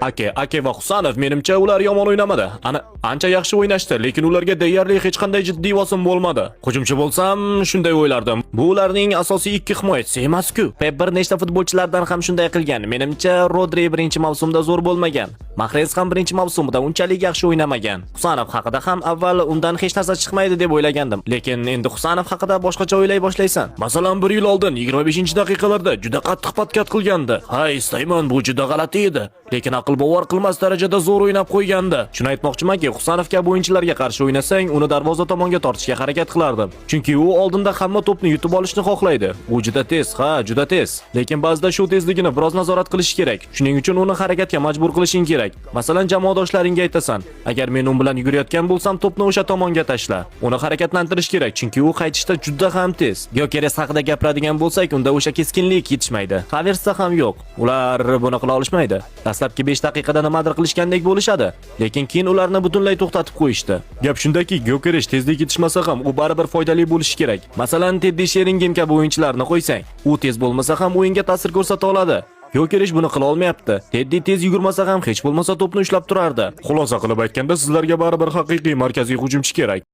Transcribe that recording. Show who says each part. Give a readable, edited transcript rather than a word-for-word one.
Speaker 1: Ake va Husanov menimcha ular yomon o'ynamadi. Ancha yaxshi o'ynashdi, lekin ularga deyarli hech qanday jiddiy bosim bo'lmadi. Hujumchi bo'lsam, shunday o'ylardim. Bu ularning asosiy ikki himoyachisi emas-ku. Pep bir nechta futbolchilardan ham shunday qilgan. Menimcha Rodri birinchi mavsumda zo'r bo'lmagan. Mahrez ham birinchi mavsumida unchalik yaxshi o'ynamagan. Husanov haqida ham avval undan hech narsa chiqmaydi deb o'ylagandim, lekin endi Husanov haqida boshqacha o'ylay boshlaysan. Masalan, 1 yil oldin 25-daqiqalarda juda qattiq patkat qilgandi. Ha, istayman, bu juda g'alati edi, lekin aql bovar qilmas darajada zo'r o'ynab qo'ygandi. Shuni aytmoqchimanki, Husanov kabi o'yinchilarga qarshi o'ynasang, uni darvoza tomonga tortishga harakat qilardim. Chunki u oldinda hamma to'pni yutib olishni xohlaydi. U juda tez, juda tez. Lekin ba'zida shu tezligini biroz nazorat qilish kerak. Shuning uchun uni harakatga majbur qilishing kerak. Masalan, jamoadoshlaringga aytasan, agar men u bilan yugurayotgan bo'lsam, to'pni o'sha tomonga tashla. Uni harakatlantirish kerak, chunki u qaytishda juda ham tez. Gyökeres haqida gapiradigan bo'lsak, unda o'sha keskinlik yetishmaydi. Haversda ham yo'q. Ular buni qila olishmaydi. Dastlabki 5 daqiqada nimadir qilishgandek bo'lishadi, lekin keyin ularni butunlay to'xtatib qo'yishdi. Gap shundaki, Gyökeres tezlik yetishmasa ham u baribir foydali bo'lishi kerak. Masalan, Teddy Sheringham kabi o'yinchilarni qo'ysang, u tez bo'lmasa ham o'yinga ta'sir ko'rsata oladi. Gyökeres buni qila olmayapti. Teddy tez yugurmasa ham hech bo'lmasa to'pni ushlab turardi. Xulosa qilib aytganda, sizlarga baribir haqiqiy markaziy hujumchi kerak.